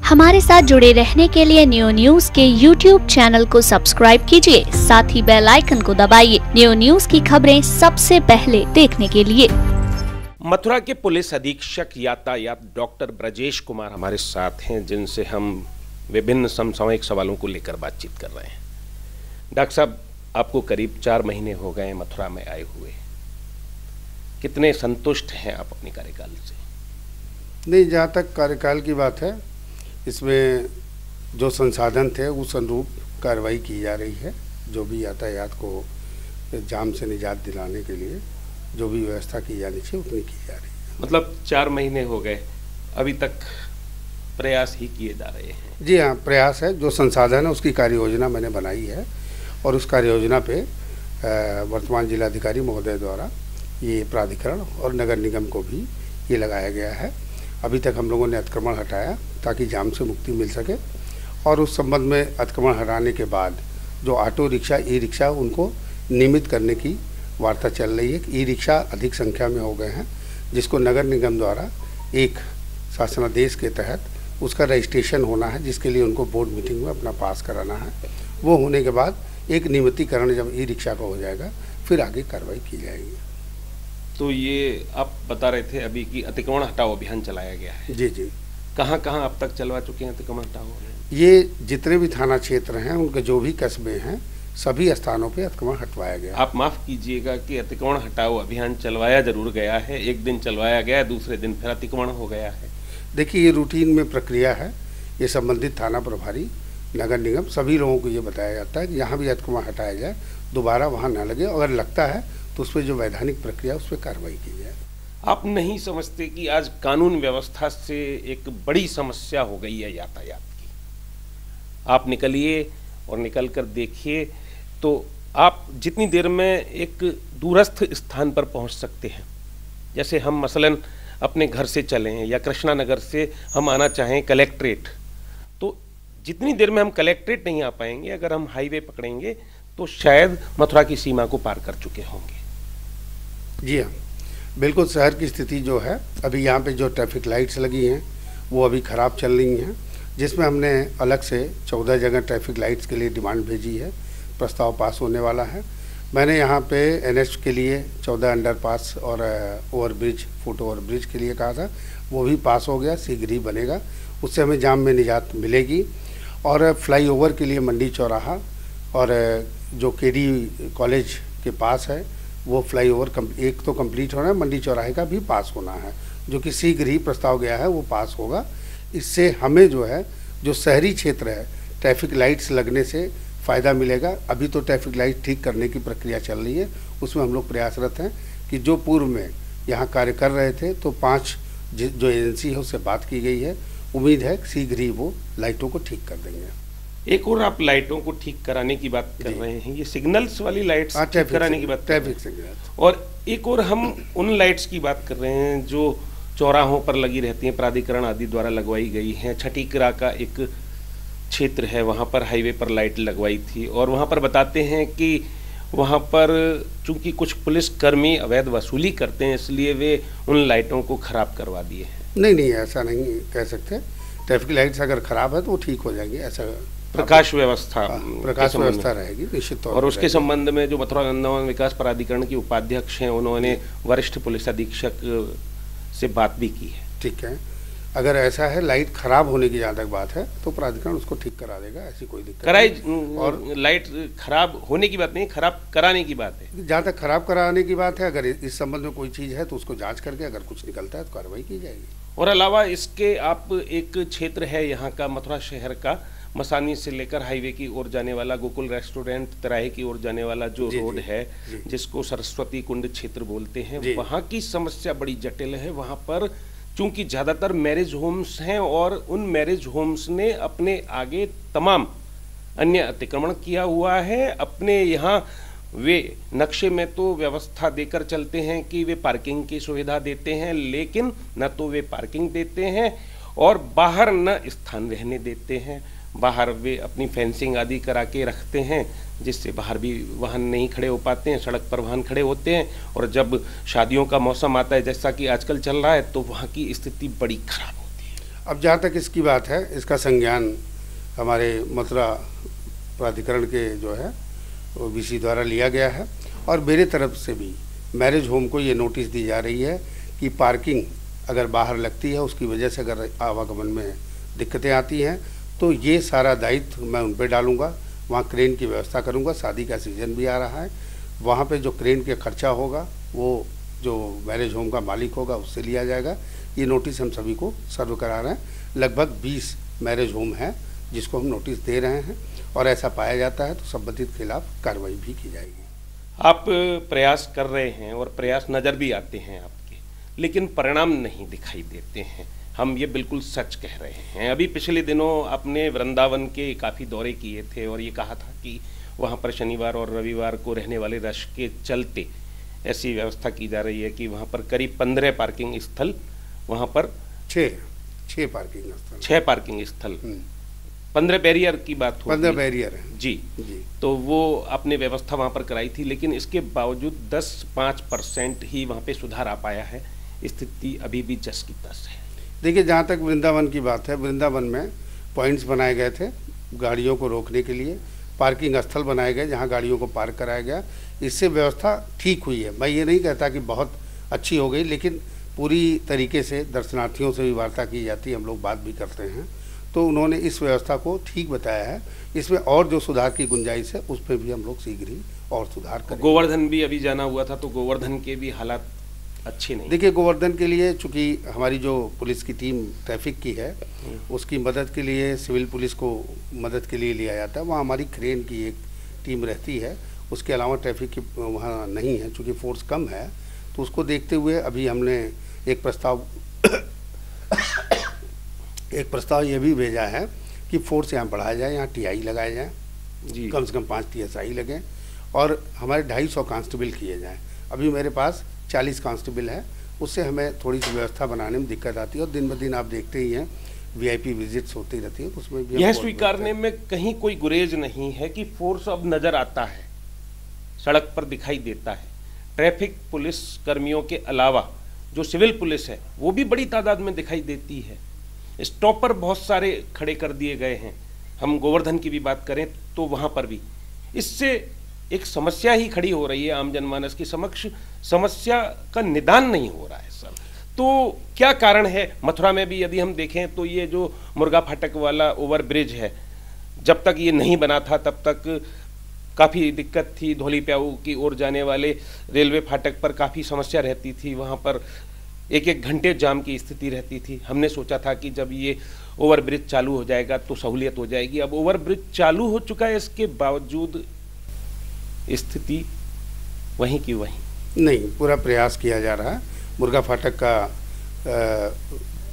हमारे साथ जुड़े रहने के लिए न्यू न्यूज के YouTube चैनल को सब्सक्राइब कीजिए, साथ ही बेल आइकन को दबाइए न्यू न्यूज की खबरें सबसे पहले देखने के लिए। मथुरा के पुलिस अधीक्षक यातायात डॉक्टर ब्रजेश कुमार हमारे साथ हैं, जिनसे हम विभिन्न समसामयिक सवालों को लेकर बातचीत कर रहे हैं। डॉक्टर साहब, आपको करीब 4 महीने हो गए मथुरा में आए हुए, कितने संतुष्ट हैं आप अपने कार्यकाल से? नहीं, जहाँ तक कार्यकाल की बात है, इसमें जो संसाधन थे उस अनुरूप कार्रवाई की जा रही है। जो भी यातायात को जाम से निजात दिलाने के लिए जो भी व्यवस्था की जानी चाहिए उतनी की जा रही है। मतलब 4 महीने हो गए, अभी तक प्रयास ही किए जा रहे हैं? जी हाँ, प्रयास है। जो संसाधन है उसकी कार्य योजना मैंने बनाई है और उस कार्य योजना पे वर्तमान जिलाधिकारी महोदय द्वारा ये प्राधिकरण और नगर निगम को भी ये लगाया गया है। अभी तक हम लोगों ने अतिक्रमण हटाया ताकि जाम से मुक्ति मिल सके, और उस संबंध में अतिक्रमण हटाने के बाद जो ऑटो रिक्शा, ई रिक्शा, उनको नियमित करने की वार्ता चल रही है। ई रिक्शा अधिक संख्या में हो गए हैं, जिसको नगर निगम द्वारा एक शासनादेश के तहत उसका रजिस्ट्रेशन होना है, जिसके लिए उनको बोर्ड मीटिंग में अपना पास कराना है। वो होने के बाद एक नियमितीकरण जब ई रिक्शा का हो जाएगा, फिर आगे कार्रवाई की जाएगी। तो ये आप बता रहे थे अभी कि अतिक्रमण हटाओ अभियान चलाया गया है। जी जी। कहाँ कहाँ अब तक चलवा चुके हैं अतिक्रमण हटाओ? ये जितने भी थाना क्षेत्र हैं, उनके जो भी कस्बे हैं, सभी स्थानों पे अतिक्रमण हटवाया गया। आप माफ कीजिएगा कि अतिक्रमण हटाओ अभियान चलवाया जरूर गया है, एक दिन चलवाया गया, दूसरे दिन फिर अतिक्रमण हो गया है। देखिए, ये रूटीन में प्रक्रिया है। ये संबंधित थाना प्रभारी, नगर निगम, सभी लोगों को ये बताया जाता है कि यहाँ भी अतिक्रमण हटाया जाए, दोबारा वहाँ न लगे। अगर लगता है तो उस पर जो वैधानिक प्रक्रिया उस पर कार्रवाई की जाए। आप नहीं समझते कि आज कानून व्यवस्था से एक बड़ी समस्या हो गई है यातायात की? आप निकलिए और निकल कर देखिए तो आप जितनी देर में एक दूरस्थ स्थान पर पहुंच सकते हैं, जैसे हम मसलन अपने घर से चलें या कृष्णा नगर से हम आना चाहें कलेक्ट्रेट, तो जितनी देर में हम कलेक्ट्रेट नहीं आ पाएंगे, अगर हम हाईवे पकड़ेंगे तो शायद मथुरा की सीमा को पार कर चुके होंगे। जी हाँ, बिल्कुल। शहर की स्थिति जो है, अभी यहाँ पे जो ट्रैफिक लाइट्स लगी हैं वो अभी ख़राब चल रही हैं, जिसमें हमने अलग से 14 जगह ट्रैफिक लाइट्स के लिए डिमांड भेजी है। प्रस्ताव पास होने वाला है। मैंने यहाँ पे NH के लिए 14 अंडरपास और ओवरब्रिज, फुट ओवरब्रिज के लिए कहा था, वो भी पास हो गया, शीघ्र ही बनेगा। उससे हमें जाम में निजात मिलेगी। और फ्लाईओवर के लिए मंडी चौराहा और जो KD कॉलेज के पास है, वो फ्लाईओवर एक तो कंप्लीट होना है, मंडी चौराहे का भी पास होना है, जो कि शीघ्र ही प्रस्ताव गया है, वो पास होगा। इससे हमें जो है, जो शहरी क्षेत्र है, ट्रैफिक लाइट्स लगने से फ़ायदा मिलेगा। अभी तो ट्रैफिक लाइट ठीक करने की प्रक्रिया चल रही है, उसमें हम लोग प्रयासरत हैं कि जो पूर्व में यहाँ कार्य कर रहे थे, तो 5 जो एजेंसी है उससे बात की गई है। उम्मीद है शीघ्र ही वो लाइटों को ठीक कर देंगे। एक और आप लाइटों को ठीक कराने की बात कर रहे हैं, ये सिग्नल्स वाली लाइट्स ठीक कराने की बात, ट्रैफिक सिग्नल। और एक और हम उन लाइट्स की बात कर रहे हैं जो चौराहों पर लगी रहती हैं, प्राधिकरण आदि द्वारा लगवाई गई हैं। छठीकरा का एक क्षेत्र है, वहाँ पर हाईवे पर लाइट लगवाई थी, और वहाँ पर बताते हैं कि वहाँ पर चूंकि कुछ पुलिसकर्मी अवैध वसूली करते हैं, इसलिए वे उन लाइटों को खराब करवा दिए हैं। नहीं, ऐसा नहीं कह सकते। ट्रैफिक लाइट्स अगर खराब है तो वो ठीक हो जाएंगी। ऐसा प्रकाश व्यवस्था रहेगी निश्चित तौर पर। और उसके संबंध में जो मथुरा वृंदावन विकास प्राधिकरण के उपाध्यक्ष हैं, उन्होंने वरिष्ठ पुलिस अधीक्षक से बात भी की है। ठीक है, अगर ऐसा है लाइट खराब होने की जहाँ तक बात है तो प्राधिकरण उसको ठीक करा देगा, ऐसी कोई दिक्कत नहीं। और लाइट खराब होने की बात नहीं, खराब कराने की बात है। जहाँ तक खराब कराने की बात है, अगर इस संबंध में कोई चीज़ है तो उसको जांच करके अगर कुछ निकलता है तो कार्रवाई की जाएगी। और अलावा इसके आप एक क्षेत्र है यहाँ का, मथुरा शहर का, मसानी से लेकर हाईवे की ओर जाने वाला, गोकुल रेस्टोरेंट तिराहे की ओर जाने वाला जो रोड है, जिसको सरस्वती कुंड क्षेत्र बोलते हैं, वहाँ की समस्या बड़ी जटिल है। वहाँ पर चूंकि ज़्यादातर मैरिज होम्स हैं और उन मैरिज होम्स ने अपने आगे तमाम अन्य अतिक्रमण किया हुआ है। अपने यहाँ वे नक्शे में तो व्यवस्था देकर चलते हैं कि वे पार्किंग की सुविधा देते हैं, लेकिन न तो वे पार्किंग देते हैं और बाहर न स्थान रहने देते हैं। बाहर वे अपनी फेंसिंग आदि करा के रखते हैं, जिससे बाहर भी वाहन नहीं खड़े हो पाते हैं, सड़क पर वाहन खड़े होते हैं। और जब शादियों का मौसम आता है, जैसा कि आजकल चल रहा है, तो वहाँ की स्थिति बड़ी खराब होती है। अब जहाँ तक इसकी बात है, इसका संज्ञान हमारे मथुरा प्राधिकरण के जो है वो VC द्वारा लिया गया है और मेरे तरफ से भी मैरिज होम को ये नोटिस दी जा रही है कि पार्किंग अगर बाहर लगती है, उसकी वजह से अगर आवागमन में दिक्कतें आती हैं तो ये सारा दायित्व मैं उन पर डालूँगा। वहाँ क्रेन की व्यवस्था करूँगा। शादी का सीज़न भी आ रहा है, वहाँ पे जो क्रेन के खर्चा होगा वो जो मैरिज होम का मालिक होगा उससे लिया जाएगा। ये नोटिस हम सभी को सर्व करा रहे हैं। लगभग 20 मैरिज होम हैं जिसको हम नोटिस दे रहे हैं और ऐसा पाया जाता है तो संबंधित खिलाफ कार्रवाई भी की जाएगी। आप प्रयास कर रहे हैं और प्रयास नज़र भी आते हैं आपके, लेकिन परिणाम नहीं दिखाई देते हैं। हम ये बिल्कुल सच कह रहे हैं। अभी पिछले दिनों आपने वृंदावन के काफ़ी दौरे किए थे और ये कहा था कि वहाँ पर शनिवार और रविवार को रहने वाले रश के चलते ऐसी व्यवस्था की जा रही है कि वहाँ पर करीब 15 पार्किंग स्थल, वहाँ पर 6 पार्किंग स्थल, 6 पार्किंग स्थल, 15 बैरियर की बात हो, 15 बैरियर है जी। तो वो आपने व्यवस्था वहाँ पर कराई थी, लेकिन इसके बावजूद 10-5% ही वहाँ पे सुधार आ पाया है। स्थिति अभी भी जस की तस है। देखिए, जहाँ तक वृंदावन की बात है, वृंदावन में पॉइंट्स बनाए गए थे गाड़ियों को रोकने के लिए, पार्किंग स्थल बनाए गए जहाँ गाड़ियों को पार्क कराया गया। इससे व्यवस्था ठीक हुई है। मैं ये नहीं कहता कि बहुत अच्छी हो गई, लेकिन पूरी तरीके से दर्शनार्थियों से भी वार्ता की जाती है, हम लोग बात भी करते हैं, तो उन्होंने इस व्यवस्था को ठीक बताया है। इसमें और जो सुधार की गुंजाइश है उस पर भी हम लोग शीघ्र ही और सुधार करेंगे। गोवर्धन भी अभी जाना हुआ था, तो गोवर्धन के भी हालात अच्छे नहीं। देखिए, गोवर्धन के लिए चूँकि हमारी जो पुलिस की टीम ट्रैफिक की है उसकी मदद के लिए सिविल पुलिस को मदद के लिए लिया जाता है। वहाँ हमारी क्रेन की एक टीम रहती है, उसके अलावा ट्रैफिक की वहाँ नहीं है। चूँकि फोर्स कम है तो उसको देखते हुए अभी हमने एक प्रस्ताव ये भी भेजा है कि फोर्स यहाँ बढ़ाया जाए, यहाँ TI लगाए जाए जी, कम से कम 5 TSI लगें और हमारे 250 कांस्टेबल किए जाएँ। अभी मेरे पास 40 कांस्टेबल है, उससे हमें थोड़ी सी व्यवस्था बनाने में दिक्कत आती है और दिन ब दिन आप देखते ही हैं VIP विजिट्स होती रहती है, उसमें भी यह स्वीकारने में कहीं कोई गुरेज नहीं है कि फोर्स अब नजर आता है, सड़क पर दिखाई देता है। ट्रैफिक पुलिस कर्मियों के अलावा जो सिविल पुलिस है वो भी बड़ी तादाद में दिखाई देती है। स्टॉपर बहुत सारे खड़े कर दिए गए हैं। हम गोवर्धन की भी बात करें तो वहाँ पर भी इससे एक समस्या ही खड़ी हो रही है आम जनमानस की समक्ष। समस्या का निदान नहीं हो रहा है सर। तो क्या कारण है? मथुरा में भी यदि हम देखें तो ये जो मुर्गा फाटक वाला ओवर ब्रिज है, जब तक ये नहीं बना था तब तक काफ़ी दिक्कत थी। धौली प्याऊ की ओर जाने वाले रेलवे फाटक पर काफ़ी समस्या रहती थी, वहाँ पर 1-1 घंटे जाम की स्थिति रहती थी। हमने सोचा था कि जब ये ओवर ब्रिज चालू हो जाएगा तो सहूलियत हो जाएगी। अब ओवर ब्रिज चालू हो चुका है, इसके बावजूद स्थिति वहीं की वहीं। नहीं, पूरा प्रयास किया जा रहा है। मुर्गा फाटक का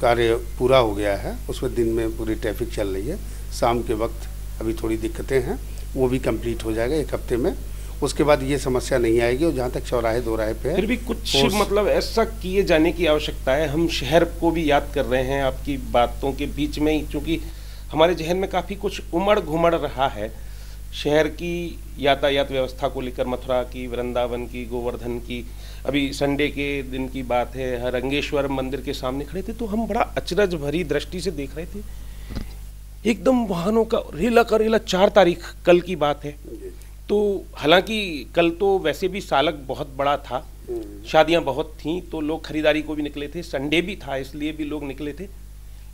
कार्य पूरा हो गया है, उसमें दिन में पूरी ट्रैफिक चल रही है। शाम के वक्त अभी थोड़ी दिक्कतें हैं, वो भी कंप्लीट हो जाएगा 1 हफ्ते में। उसके बाद ये समस्या नहीं आएगी। और जहाँ तक चौराहे दोराहे पे है, फिर भी कुछ मतलब ऐसा किए जाने की आवश्यकता है। हम शहर को भी याद कर रहे हैं आपकी बातों के बीच में ही, क्योंकि हमारे जहन में काफ़ी कुछ उमड़ घुमड़ रहा है शहर की यातायात व्यवस्था को लेकर, मथुरा की, वृंदावन की, गोवर्धन की। अभी संडे के दिन की बात है, रंगेश्वर मंदिर के सामने खड़े थे तो हम बड़ा अचरज भरी दृष्टि से देख रहे थे, एकदम वाहनों का रेला 4 तारीख कल की बात है। तो हालांकि कल तो वैसे भी सालक बहुत बड़ा था, शादियां बहुत थीं, तो लोग खरीदारी को भी निकले थे, संडे भी था इसलिए भी लोग निकले थे।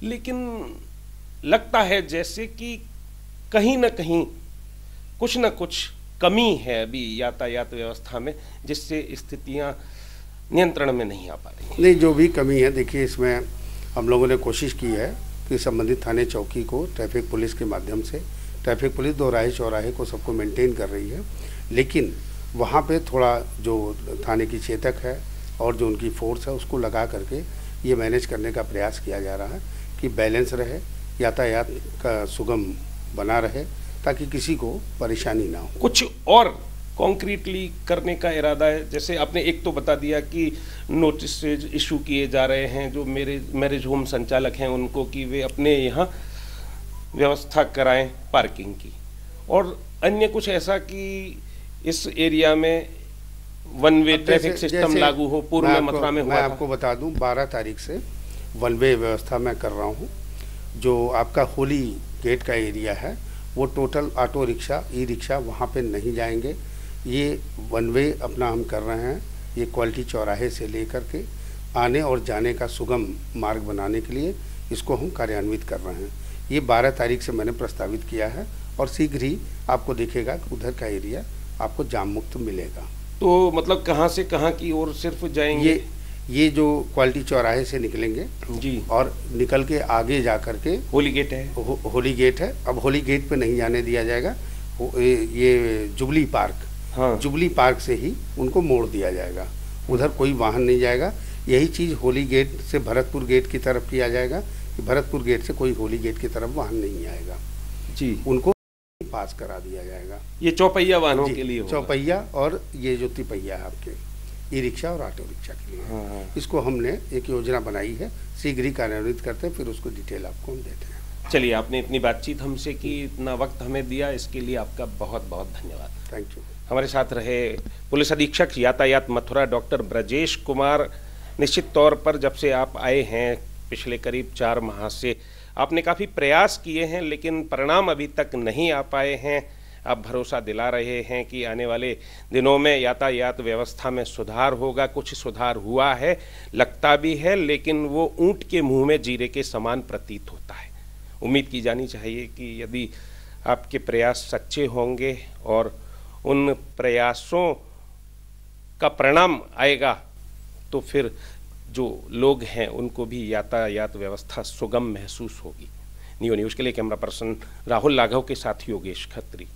लेकिन लगता है जैसे कि कहीं ना कहीं कुछ न कुछ कमी है अभी यातायात व्यवस्था में, जिससे स्थितियां नियंत्रण में नहीं आ पा रही। नहीं, जो भी कमी है, देखिए इसमें हम लोगों ने कोशिश की है कि संबंधित थाने चौकी को ट्रैफिक पुलिस के माध्यम से, ट्रैफिक पुलिस दोराहे चौराहे को सबको मेंटेन कर रही है, लेकिन वहाँ पे थोड़ा जो थाने की चेतक है और जो उनकी फोर्स है उसको लगा करके ये मैनेज करने का प्रयास किया जा रहा है कि बैलेंस रहे, यातायात का सुगम बना रहे, ताकि किसी को परेशानी ना हो। कुछ और कॉन्क्रीटली करने का इरादा है? जैसे आपने एक तो बता दिया कि नोटिस इशू किए जा रहे हैं जो मैरिज होम संचालक हैं उनको, कि वे अपने यहाँ व्यवस्था कराएं पार्किंग की, और अन्य कुछ ऐसा कि इस एरिया में वन वे ट्रैफिक सिस्टम लागू हो। पूर्व में मथुरा में हुआ था। मैं आपको बता दूं, 12 तारीख से वन वे व्यवस्था मैं कर रहा हूं जो आपका होली गेट का एरिया है वो total auto rickshaw, e rickshaw वहाँ पे नहीं जाएंगे। ये वन वे अपना हम कर रहे हैं। ये क्वालिटी चौराहे से लेकर के आने और जाने का सुगम मार्ग बनाने के लिए इसको हम कार्यान्वित कर रहे हैं। ये 12 तारीख से मैंने प्रस्तावित किया है और शीघ्र ही आपको दिखेगा कि उधर का एरिया आपको जाम मुक्त मिलेगा। तो मतलब कहाँ से कहाँ की ओर सिर्फ जाएंगे? ये जो क्वालिटी चौराहे से निकलेंगे जी, और निकल के आगे जा कर के होली गेट है। होली गेट है। अब होली गेट पे नहीं जाने दिया जाएगा। ये जुबली पार्क, हाँ, जुबली पार्क से ही उनको मोड़ दिया जाएगा। उधर कोई वाहन नहीं जाएगा। यही चीज़ होली गेट से भरतपुर गेट की तरफ किया जाएगा कि भरतपुर गेट से कोई होली गेट की तरफ वाहन नहीं आएगा जी, उनको पास करा दिया जाएगा। ये चौपहिया वाहनों के लिए होगा। चौपहिया और ये जो तिपहिया है आपके ई रिक्शा और ऑटो रिक्शा के लिए। हाँ। इसको हमने एक योजना बनाई है, शीघ्र ही कार्यान्वित करते हैं, फिर उसको डिटेल आपको हम देते हैं। चलिए, आपने इतनी बातचीत हमसे की, इतना वक्त हमें दिया, इसके लिए आपका बहुत बहुत धन्यवाद। Thank you. हमारे साथ रहे पुलिस अधीक्षक यातायात मथुरा डॉक्टर ब्रजेश कुमार। निश्चित तौर पर जब से आप आए हैं पिछले करीब 4 माह से आपने काफ़ी प्रयास किए हैं, लेकिन परिणाम अभी तक नहीं आ पाए हैं। आप भरोसा दिला रहे हैं कि आने वाले दिनों में यातायात व्यवस्था में सुधार होगा। कुछ सुधार हुआ है, लगता भी है, लेकिन वो ऊंट के मुंह में जीरे के समान प्रतीत होता है। उम्मीद की जानी चाहिए कि यदि आपके प्रयास सच्चे होंगे और उन प्रयासों का परिणाम आएगा तो फिर जो लोग हैं उनको भी यातायात व्यवस्था सुगम महसूस होगी। न्यूज़ के लिए कैमरा पर्सन राहुल लाघव के साथ योगेश खत्री।